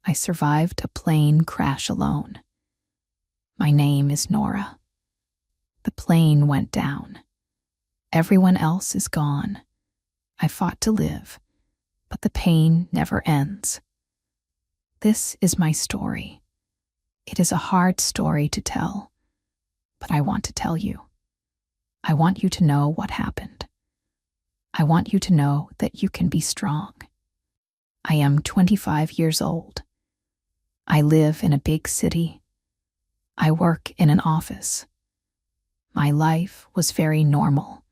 I survived a plane crash alone. My name is Nora. The plane went down. Everyone else is gone. I fought to live, but the pain never ends. This is my story. It is a hard story to tell, but I want to tell you. I want you to know what happened. I want you to know that you can be strong. I am 25 years old. I live in a big city. I work in an office. My life was very normal.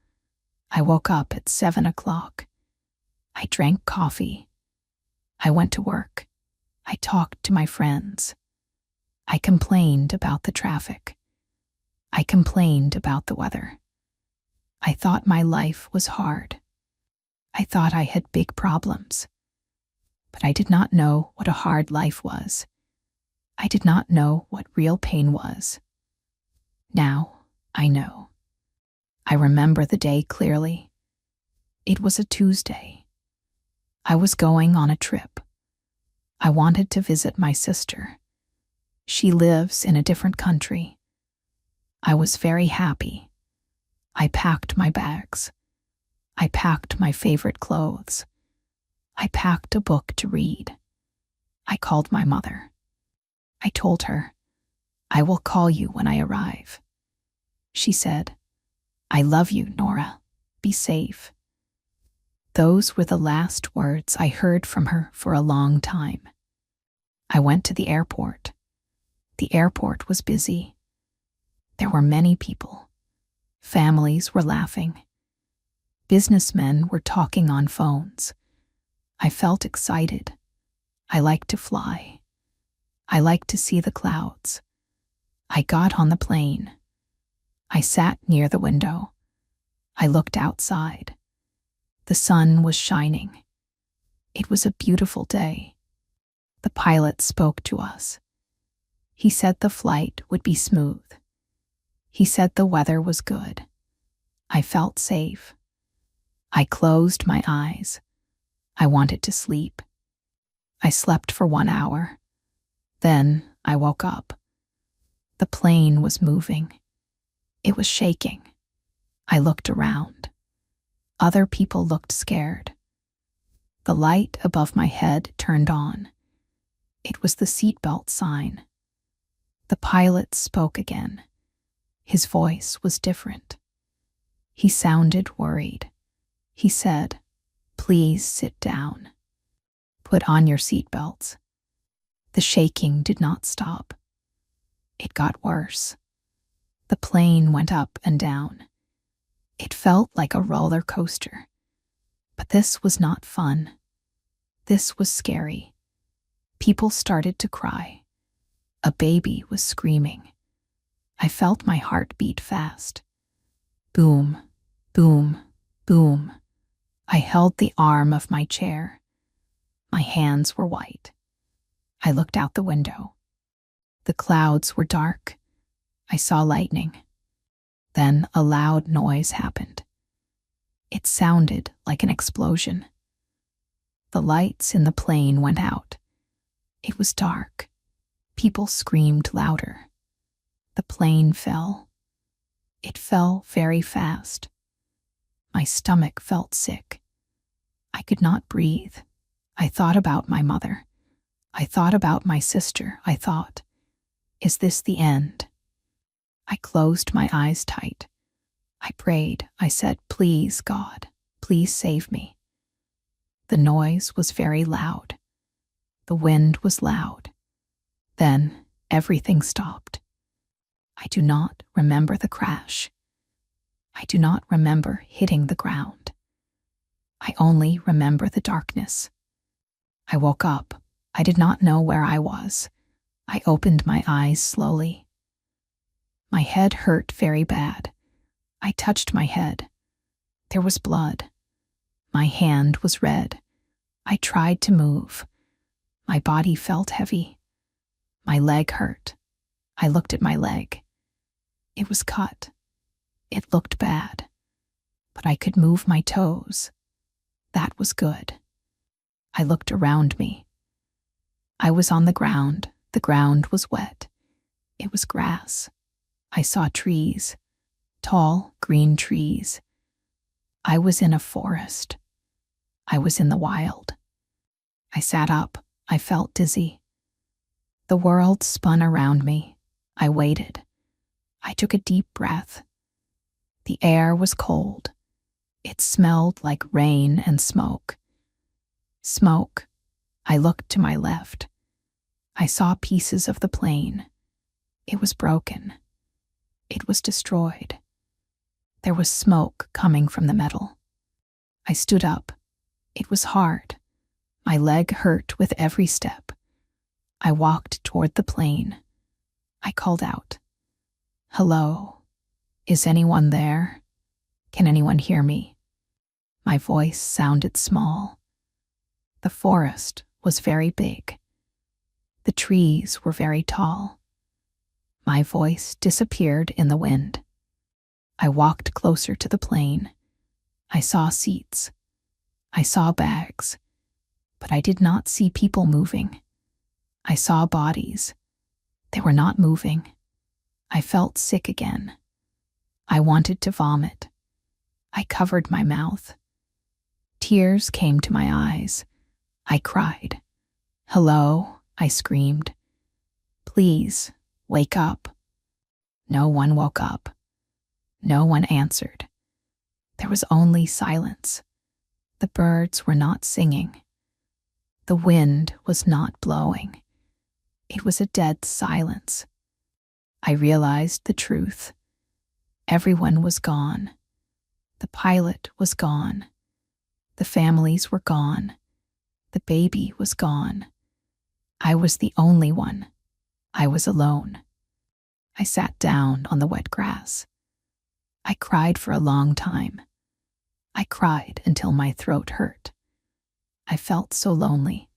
I woke up at 7 o'clock. I drank coffee. I went to work. I talked to my friends. I complained about the traffic. I complained about the weather. I thought my life was hard. I thought I had big problems. But I did not know what a hard life was. I did not know what real pain was. Now I know. I remember the day clearly. It was a Tuesday. I was going on a trip. I wanted to visit my sister. She lives in a different country. I was very happy. I packed my bags. I packed my favorite clothes. I packed a book to read. I called my mother. I told her, "I will call you when I arrive." She said, "I love you, Nora. Be safe." Those were the last words I heard from her for a long time. I went to the airport. The airport was busy. There were many people. Families were laughing. Businessmen were talking on phones. I felt excited. I liked to fly. I liked to see the clouds. I got on the plane. I sat near the window. I looked outside. The sun was shining. It was a beautiful day. The pilot spoke to us. He said the flight would be smooth. He said the weather was good. I felt safe. I closed my eyes. I wanted to sleep. I slept for 1 hour. Then I woke up. The plane was moving. It was shaking. I looked around. Other people looked scared. The light above my head turned on. It was the seatbelt sign. The pilot spoke again. His voice was different. He sounded worried. He said, "Please sit down. Put on your seatbelts." The shaking did not stop. It got worse. The plane went up and down. It felt like a roller coaster. But this was not fun. This was scary. People started to cry. A baby was screaming. I felt my heart beat fast. Boom, boom, boom. I held the arm of my chair. My hands were white. I looked out the window. The clouds were dark. I saw lightning. Then a loud noise happened. It sounded like an explosion. The lights in the plane went out. It was dark. People screamed louder. The plane fell. It fell very fast. My stomach felt sick. I could not breathe. I thought about my mother. I thought about my sister. I thought, is this the end? I closed my eyes tight. I prayed. I said, "Please, God, please save me." The noise was very loud. The wind was loud. Then everything stopped. I do not remember the crash. I do not remember hitting the ground. I only remember the darkness. I woke up. I did not know where I was. I opened my eyes slowly. My head hurt very bad. I touched my head. There was blood. My hand was red. I tried to move. My body felt heavy. My leg hurt. I looked at my leg. It was cut. It looked bad. But I could move my toes. That was good. I looked around me. I was on the ground. The ground was wet. It was grass. I saw trees, tall, green trees. I was in a forest. I was in the wild. I sat up. I felt dizzy. The world spun around me. I waited. I took a deep breath. The air was cold. It smelled like rain and smoke. Smoke. I looked to my left. I saw pieces of the plane. It was broken. It was destroyed. There was smoke coming from the metal. I stood up. It was hard. My leg hurt with every step. I walked toward the plane. I called out, "Hello? Is anyone there? Can anyone hear me?" My voice sounded small. The forest was very big. The trees were very tall. My voice disappeared in the wind. I walked closer to the plane. I saw seats. I saw bags. But I did not see people moving. I saw bodies. They were not moving. I felt sick again. I wanted to vomit. I covered my mouth. Tears came to my eyes. I cried. "Hello," I screamed. "Please, wake up." No one woke up. No one answered. There was only silence. The birds were not singing. The wind was not blowing. It was a dead silence. I realized the truth. Everyone was gone. The pilot was gone. The families were gone. The baby was gone. I was the only one. I was alone. I sat down on the wet grass. I cried for a long time. I cried until my throat hurt. I felt so lonely.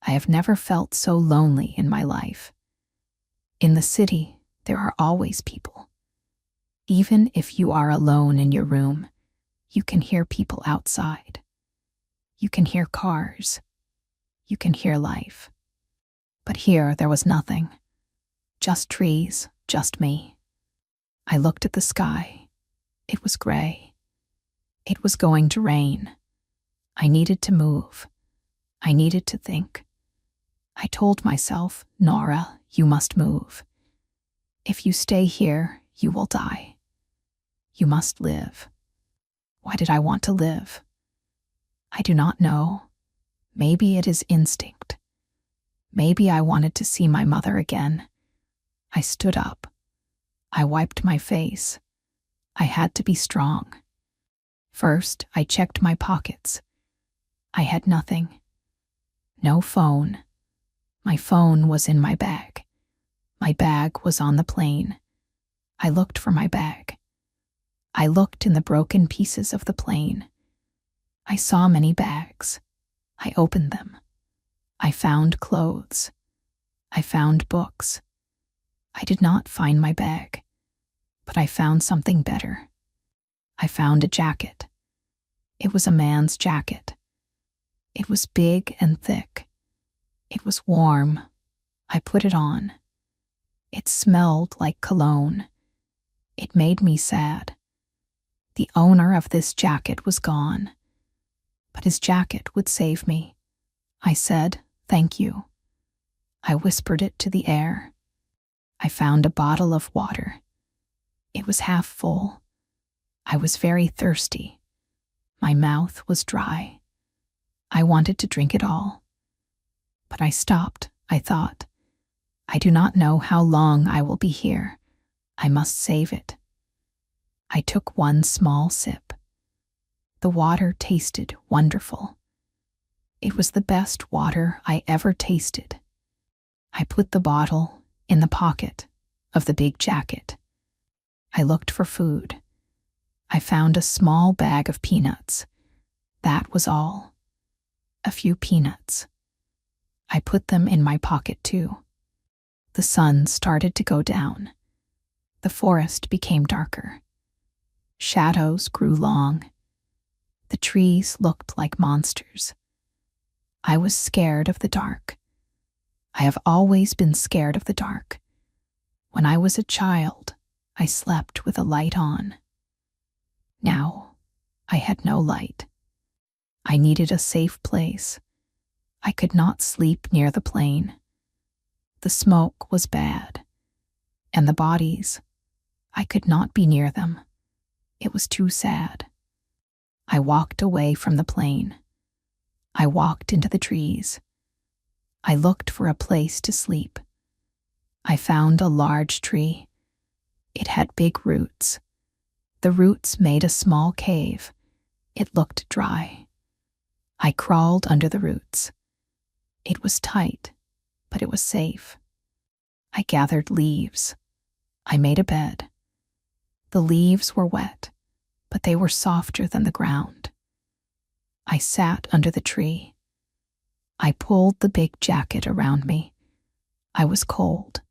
I have never felt so lonely in my life. In the city, there are always people. Even if you are alone in your room, you can hear people outside. You can hear cars. You can hear life. But here there was nothing. Just trees, just me. I looked at the sky. It was gray. It was going to rain. I needed to move. I needed to think. I told myself, "Nora, you must move. If you stay here, you will die. You must live." Why did I want to live? I do not know. Maybe it is instinct. Maybe I wanted to see my mother again. I stood up. I wiped my face. I had to be strong. First, I checked my pockets. I had nothing. No phone. My phone was in my bag. My bag was on the plane. I looked for my bag. I looked in the broken pieces of the plane. I saw many bags. I opened them. I found clothes. I found books. I did not find my bag, but I found something better. I found a jacket. It was a man's jacket. It was big and thick. It was warm. I put it on. It smelled like cologne. It made me sad. The owner of this jacket was gone, but his jacket would save me. I said, "Thank you." I whispered it to the air. I found a bottle of water. It was half full. I was very thirsty. My mouth was dry. I wanted to drink it all. But I stopped. I thought, I do not know how long I will be here. I must save it. I took one small sip. The water tasted wonderful. It was the best water I ever tasted. I put the bottle in the pocket of the big jacket. I looked for food. I found a small bag of peanuts. That was all. A few peanuts. I put them in my pocket too. The sun started to go down. The forest became darker. Shadows grew long. The trees looked like monsters. I was scared of the dark. I have always been scared of the dark. When I was a child, I slept with a light on. Now, I had no light. I needed a safe place. I could not sleep near the plane. The smoke was bad, and the bodies, I could not be near them. It was too sad. I walked away from the plane. I walked into the trees. I looked for a place to sleep. I found a large tree. It had big roots. The roots made a small cave. It looked dry. I crawled under the roots. It was tight, but it was safe. I gathered leaves. I made a bed. The leaves were wet, but they were softer than the ground. I sat under the tree. I pulled the big jacket around me. I was cold.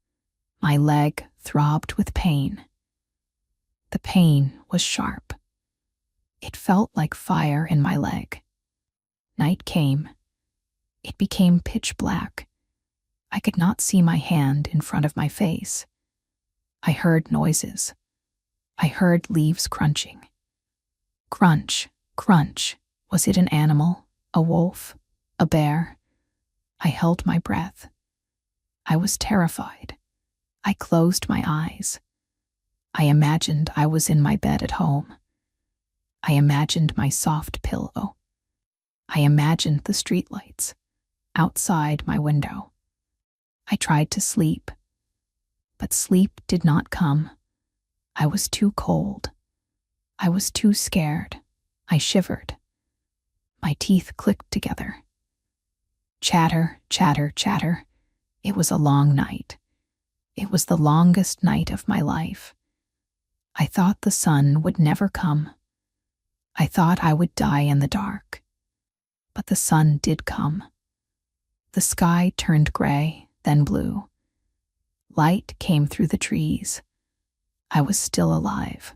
My leg throbbed with pain. The pain was sharp. It felt like fire in my leg. Night came. It became pitch black. I could not see my hand in front of my face. I heard noises. I heard leaves crunching. Crunch, crunch. Was it an animal, a wolf, a bear? I held my breath. I was terrified. I closed my eyes. I imagined I was in my bed at home. I imagined my soft pillow. I imagined the streetlights outside my window. I tried to sleep, but sleep did not come. I was too cold. I was too scared. I shivered. My teeth clicked together. Chatter, chatter, chatter. It was a long night. It was the longest night of my life. I thought the sun would never come. I thought I would die in the dark. But the sun did come. The sky turned gray, then blue. Light came through the trees. I was still alive.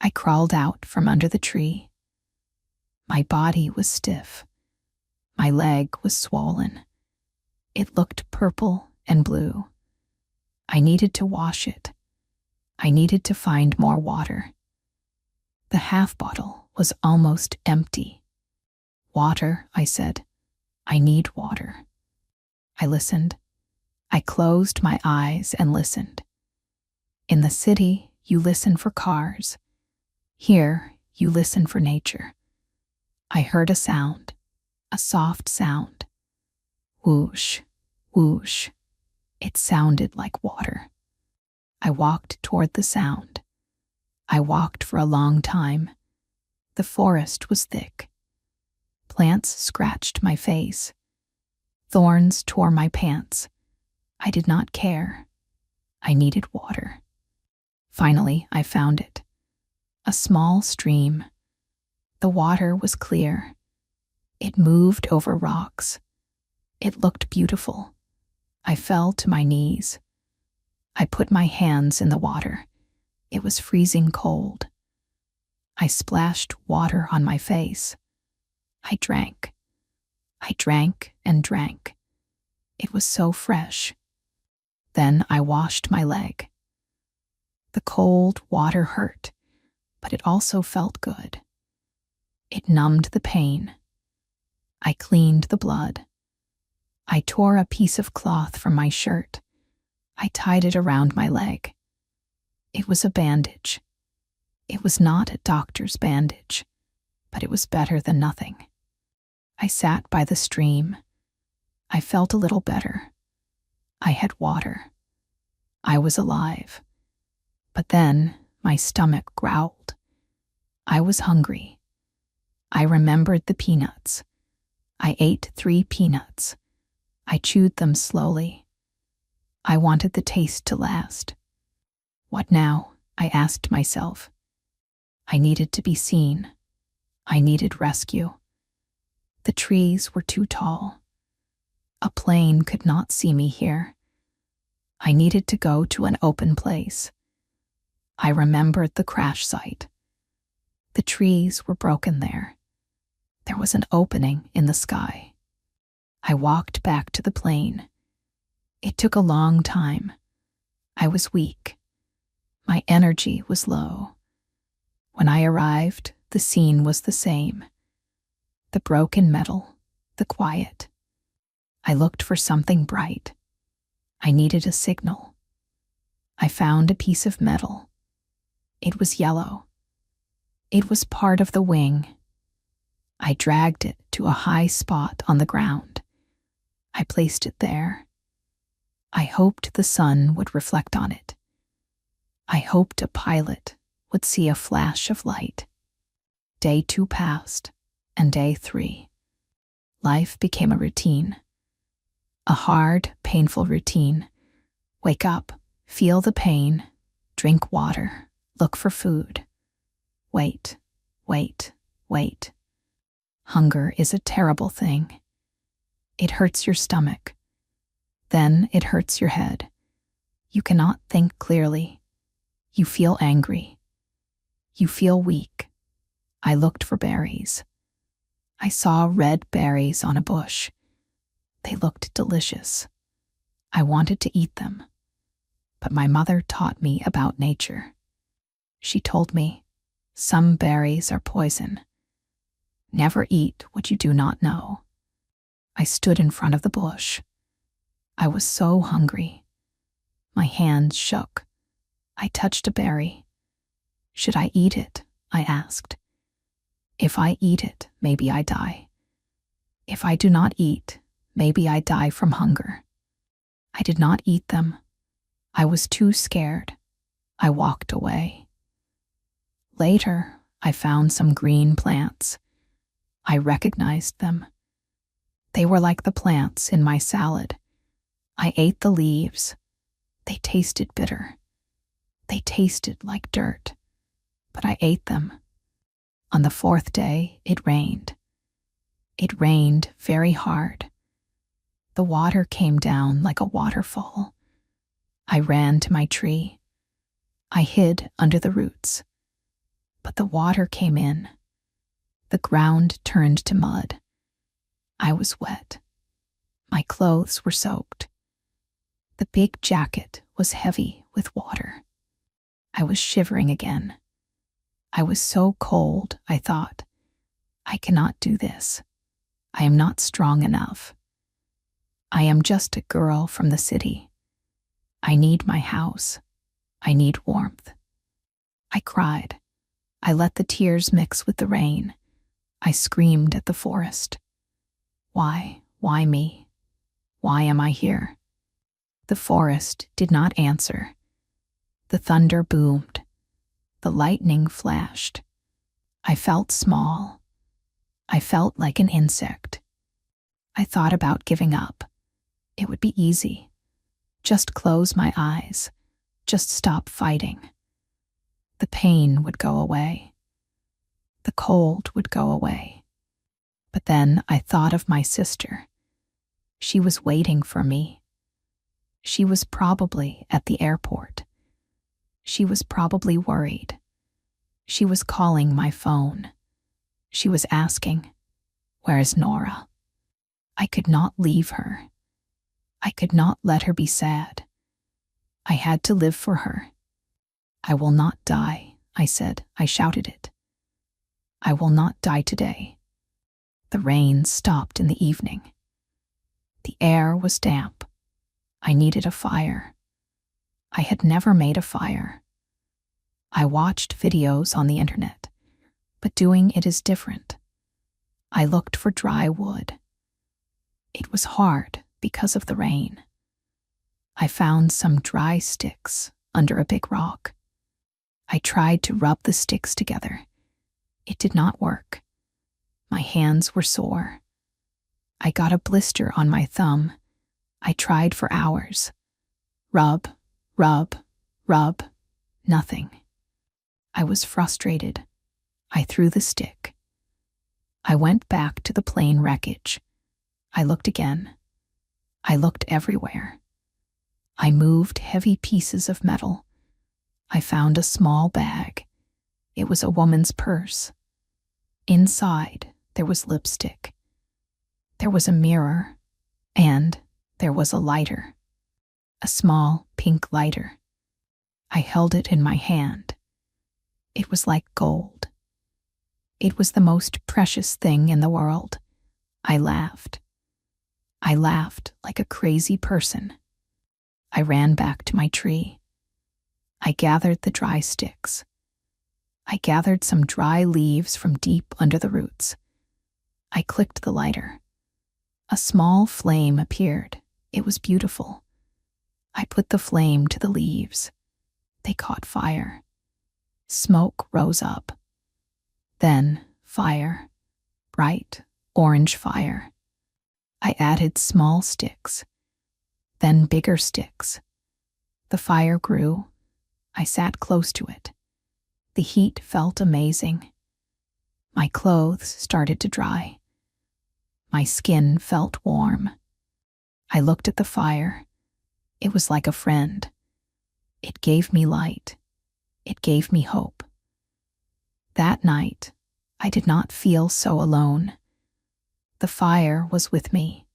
I crawled out from under the tree. My body was stiff. My leg was swollen. It looked purple and blue. I needed to wash it. I needed to find more water. The half bottle was almost empty. Water, I said. I need water. I listened. I closed my eyes and listened. In the city, you listen for cars. Here, you listen for nature. I heard a sound, a soft sound. Whoosh, whoosh. It sounded like water. I walked toward the sound. I walked for a long time. The forest was thick. Plants scratched my face. Thorns tore my pants. I did not care. I needed water. Finally, I found it. A small stream. The water was clear. It moved over rocks. It looked beautiful. I fell to my knees. I put my hands in the water. It was freezing cold. I splashed water on my face. I drank. I drank and drank. It was so fresh. Then I washed my leg. The cold water hurt, but it also felt good. It numbed the pain. I cleaned the blood. I tore a piece of cloth from my shirt. I tied it around my leg. It was a bandage. It was not a doctor's bandage, but it was better than nothing. I sat by the stream. I felt a little better. I had water. I was alive. But then my stomach growled. I was hungry. I remembered the peanuts. I ate 3 peanuts. I chewed them slowly. I wanted the taste to last. What now? I asked myself. I needed to be seen. I needed rescue. The trees were too tall. A plane could not see me here. I needed to go to an open place. I remembered the crash site. The trees were broken there. There was an opening in the sky. I walked back to the plane. It took a long time. I was weak. My energy was low. When I arrived, the scene was the same. The broken metal, the quiet. I looked for something bright. I needed a signal. I found a piece of metal. It was yellow. It was part of the wing. I dragged it to a high spot on the ground. I placed it there. I hoped the sun would reflect on it. I hoped a pilot would see a flash of light. Day 2 passed, and day 3. Life became a routine. A hard, painful routine. Wake up, feel the pain, drink water, look for food. Wait, wait, wait. Hunger is a terrible thing. It hurts your stomach. Then it hurts your head. You cannot think clearly. You feel angry. You feel weak. I looked for berries. I saw red berries on a bush. They looked delicious. I wanted to eat them. But my mother taught me about nature. She told me, some berries are poison. Never eat what you do not know. I stood in front of the bush. I was so hungry. My hands shook. I touched a berry. Should I eat it? I asked. If I eat it, maybe I die. If I do not eat, maybe I die from hunger. I did not eat them. I was too scared. I walked away. Later, I found some green plants. I recognized them. They were like the plants in my salad. I ate the leaves. They tasted bitter. They tasted like dirt. But I ate them. On the 4th day, it rained. It rained very hard. The water came down like a waterfall. I ran to my tree. I hid under the roots. But the water came in. The ground turned to mud. I was wet. My clothes were soaked. The big jacket was heavy with water. I was shivering again. I was so cold, I thought. I cannot do this. I am not strong enough. I am just a girl from the city. I need my house. I need warmth. I cried. I let the tears mix with the rain. I screamed at the forest. Why me? Why am I here? The forest did not answer. The thunder boomed. The lightning flashed. I felt small. I felt like an insect. I thought about giving up. It would be easy. Just close my eyes. Just stop fighting. The pain would go away. The cold would go away. But then I thought of my sister. She was waiting for me. She was probably at the airport. She was probably worried. She was calling my phone. She was asking, "Where is Nora?" I could not leave her. I could not let her be sad. I had to live for her. I will not die, I said. I shouted it. I will not die today. The rain stopped in the evening. The air was damp. I needed a fire. I had never made a fire. I watched videos on the internet, but doing it is different. I looked for dry wood. It was hard because of the rain. I found some dry sticks under a big rock. I tried to rub the sticks together. It did not work. My hands were sore. I got a blister on my thumb. I tried for hours. Rub, rub, rub, nothing. I was frustrated. I threw the stick. I went back to the plane wreckage. I looked again. I looked everywhere. I moved heavy pieces of metal. I found a small bag. It was a woman's purse. Inside, there was lipstick. There was a mirror, and there was a lighter. a small pink lighter. I held it in my hand. It was like gold. It was the most precious thing in the world. I laughed. I laughed like a crazy person. I ran back to my tree. I gathered the dry sticks. I gathered some dry leaves from deep under the roots. I clicked the lighter. A small flame appeared. It was beautiful. I put the flame to the leaves. They caught fire. Smoke rose up. Then fire, bright orange fire. I added small sticks, then bigger sticks. The fire grew. I sat close to it. The heat felt amazing. My clothes started to dry. My skin felt warm. I looked at the fire. It was like a friend. It gave me light. It gave me hope. That night, I did not feel so alone. The fire was with me.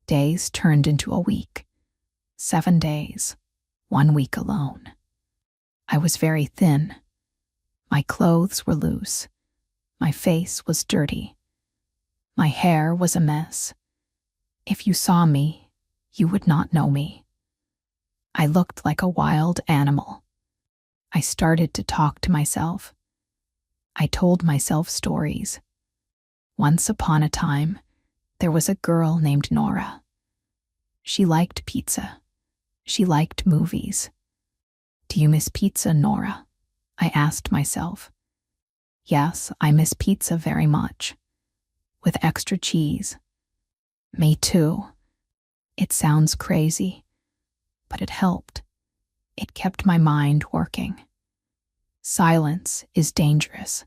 Days turned into a week. 7 days, 1 week alone. I was very thin. My clothes were loose. My face was dirty. My hair was a mess. If you saw me, you would not know me. I looked like a wild animal. I started to talk to myself. I told myself stories. Once upon a time, there was a girl named Nora. She liked pizza. She liked movies. Do you miss pizza, Nora? I asked myself. Yes, I miss pizza very much. With extra cheese. Me too. It sounds crazy, but it helped. It kept my mind working. Silence is dangerous.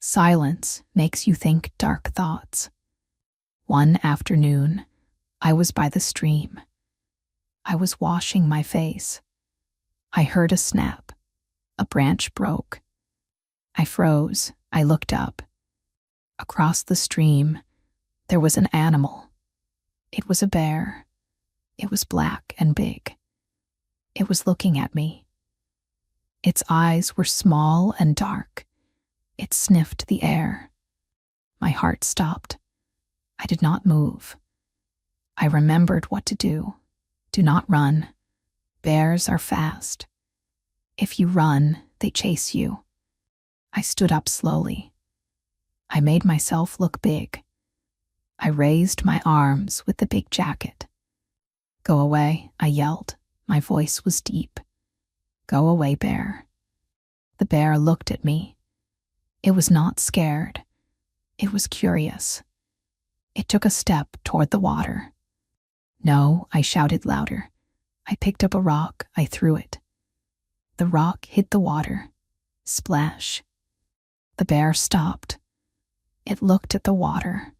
Silence makes you think dark thoughts. One afternoon, I was by the stream. I was washing my face. I heard a snap. A branch broke. I froze. I looked up. Across the stream, there was an animal. It was a bear. It was black and big. It was looking at me. Its eyes were small and dark. It sniffed the air. My heart stopped. I did not move. I remembered what to do. Do not run. Bears are fast. If you run, they chase you. I stood up slowly. I made myself look big. I raised my arms with the big jacket. Go away, I yelled. My voice was deep. Go away, bear. The bear looked at me. It was not scared. It was curious. It took a step toward the water. No, I shouted louder. I picked up a rock. I threw it. The rock hit the water. Splash. The bear stopped. It looked at the water.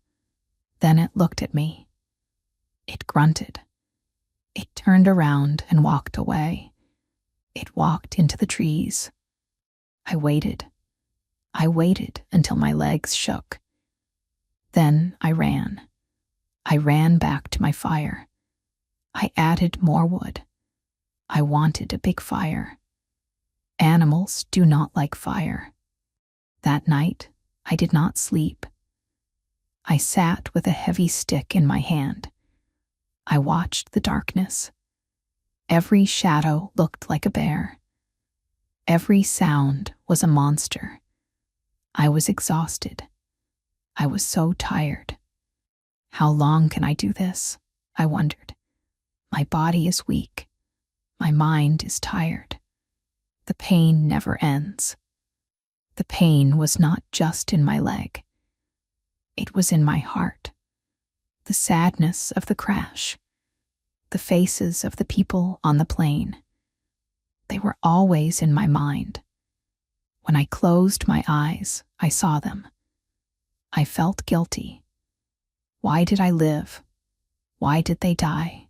Then it looked at me. It grunted. It turned around and walked away. It walked into the trees. I waited. I waited until my legs shook. Then I ran. I ran back to my fire. I added more wood. I wanted a big fire. Animals do not like fire. That night, I did not sleep. I sat with a heavy stick in my hand. I watched the darkness. Every shadow looked like a bear. Every sound was a monster. I was exhausted. I was so tired. How long can I do this? I wondered. My body is weak. My mind is tired. The pain never ends. The pain was not just in my leg. It was in my heart. The sadness of the crash. The faces of the people on the plane. They were always in my mind. When I closed my eyes, I saw them. I felt guilty. Why did I live? Why did they die?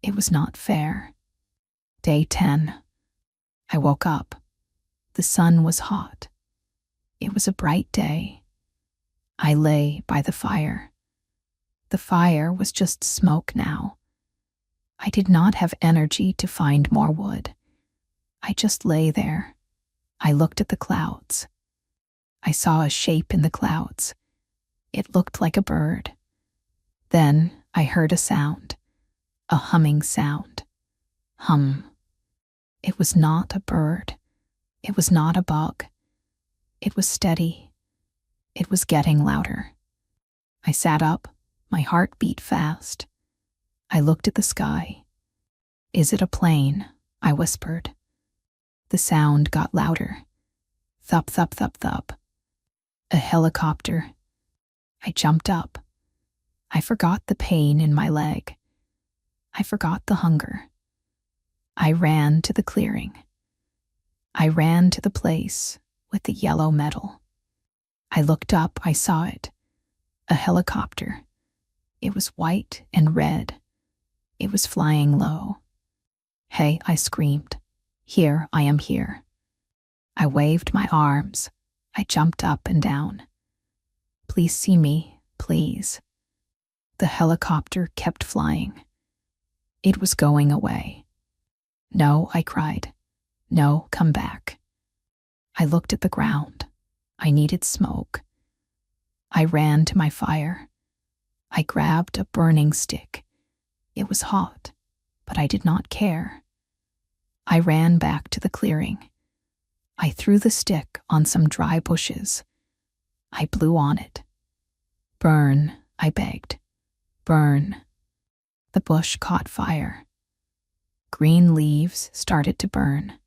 It was not fair. Day 10. I woke up. The sun was hot. It was a bright day. I lay by the fire. The fire was just smoke now. I did not have energy to find more wood. I just lay there. I looked at the clouds. I saw a shape in the clouds. It looked like a bird. Then I heard a sound, a humming sound. Hum. It was not a bird. It was not a bug. It was steady. It was getting louder. I sat up. My heart beat fast. I looked at the sky. Is it a plane? I whispered. The sound got louder. Thup, thup, thup, thup. A helicopter. I jumped up. I forgot the pain in my leg. I forgot the hunger. I ran to the clearing. I ran to the place with the yellow metal. I looked up, I saw it. A helicopter. It was white and red. It was flying low. Hey, I screamed. Here, I am here. I waved my arms. I jumped up and down. Please see me, please. The helicopter kept flying. It was going away. No, I cried. No, come back. I looked at the ground. I needed smoke. I ran to my fire. I grabbed a burning stick. It was hot, but I did not care. I ran back to the clearing. I threw the stick on some dry bushes. I blew on it. Burn, I begged. Burn. The bush caught fire. Green leaves started to burn.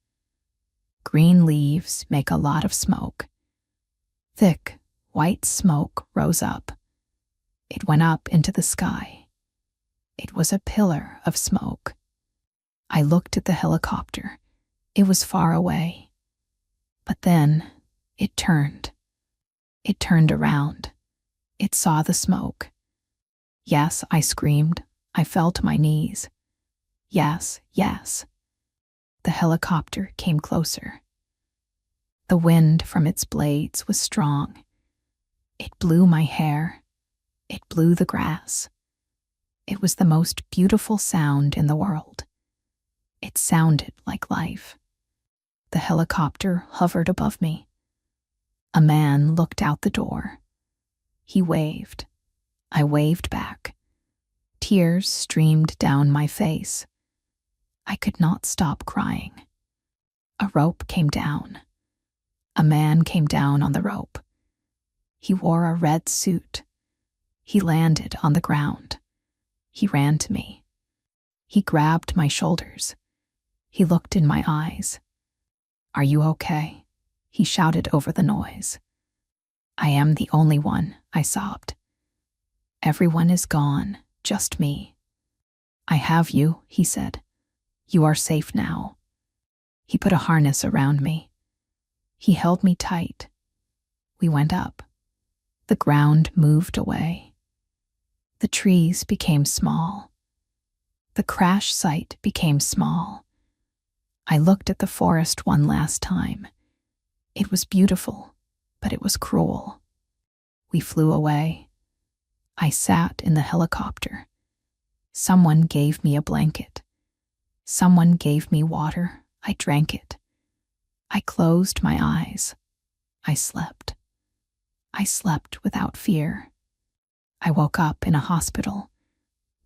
Green leaves make a lot of smoke. Thick, white smoke rose up. It went up into the sky. It was a pillar of smoke. I looked at the helicopter. It was far away. But then it turned. It turned around. It saw the smoke. Yes, I screamed. I fell to my knees. Yes, yes. The helicopter came closer. The wind from its blades was strong. It blew my hair. It blew the grass. It was the most beautiful sound in the world. It sounded like life. The helicopter hovered above me. A man looked out the door. He waved. I waved back. Tears streamed down my face. I could not stop crying. A rope came down. A man came down on the rope. He wore a red suit. He landed on the ground. He ran to me. He grabbed my shoulders. He looked in my eyes. Are you okay? He shouted over the noise. I am the only one, I sobbed. Everyone is gone, just me. I have you, he said. You are safe now. He put a harness around me. He held me tight. We went up. The ground moved away. The trees became small. The crash site became small. I looked at the forest one last time. It was beautiful, but it was cruel. We flew away. I sat in the helicopter. Someone gave me a blanket. Someone gave me water. I drank it. I closed my eyes. I slept. I slept without fear. I woke up in a hospital.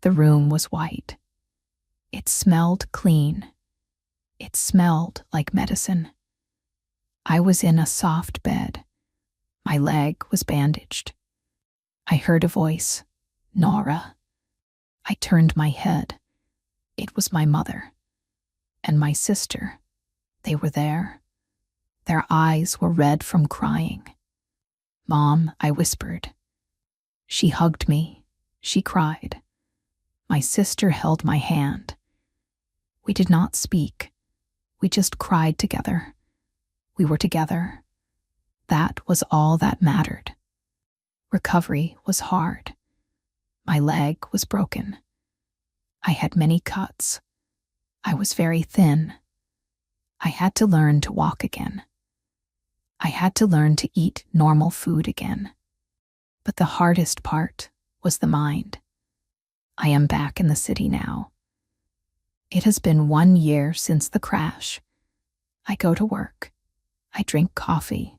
The room was white. It smelled clean. It smelled like medicine. I was in a soft bed. My leg was bandaged. I heard a voice, Nora. I turned my head. It was my mother. And my sister. They were there. Their eyes were red from crying. Mom, I whispered. She hugged me. She cried. My sister held my hand. We did not speak. We just cried together. We were together. That was all that mattered. Recovery was hard. My leg was broken. I had many cuts. I was very thin. I had to learn to walk again. I had to learn to eat normal food again. But the hardest part was the mind. I am back in the city now. It has been 1 year since the crash. I go to work. I drink coffee.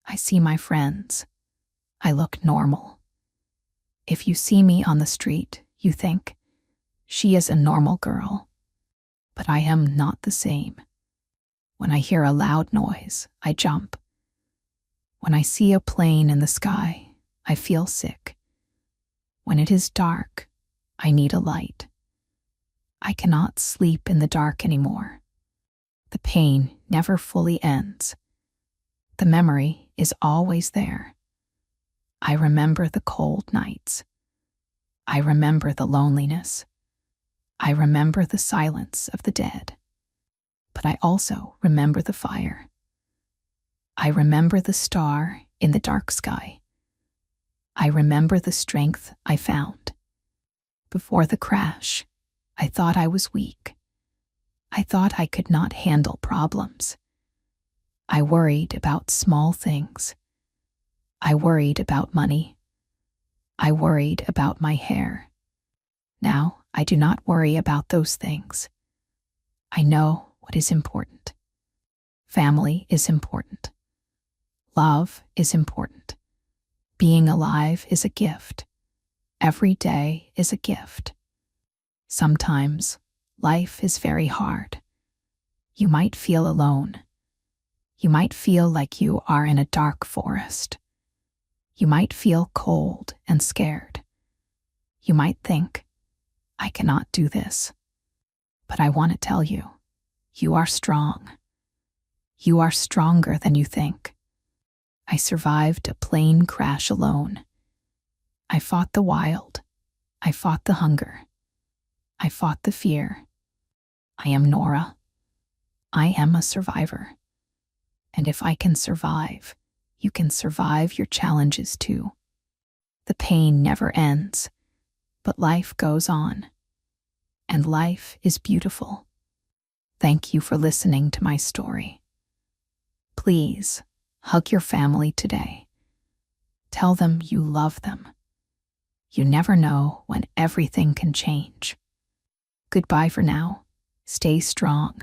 I see my friends. I look normal. If you see me on the street, you think, she is a normal girl. But I am not the same. When I hear a loud noise, I jump. When I see a plane in the sky, I feel sick. When it is dark, I need a light. I cannot sleep in the dark anymore. The pain never fully ends. The memory is always there. I remember the cold nights. I remember the loneliness. I remember the silence of the dead. But I also remember the fire. I remember the star in the dark sky. I remember the strength I found. Before the crash, I thought I was weak. I thought I could not handle problems. I worried about small things. I worried about money. I worried about my hair. Now I do not worry about those things. I know what is important. Family is important. Love is important. Being alive is a gift. Every day is a gift. Sometimes life is very hard. You might feel alone. You might feel like you are in a dark forest. You might feel cold and scared. You might think, I cannot do this. But I want to tell you, you are strong. You are stronger than you think. I survived a plane crash alone. I fought the wild. I fought the hunger. I fought the fear. I am Nora. I am a survivor. And if I can survive, you can survive your challenges too. The pain never ends, but life goes on. And life is beautiful. Thank you for listening to my story. Please, hug your family today. Tell them you love them. You never know when everything can change. Goodbye for now. Stay strong.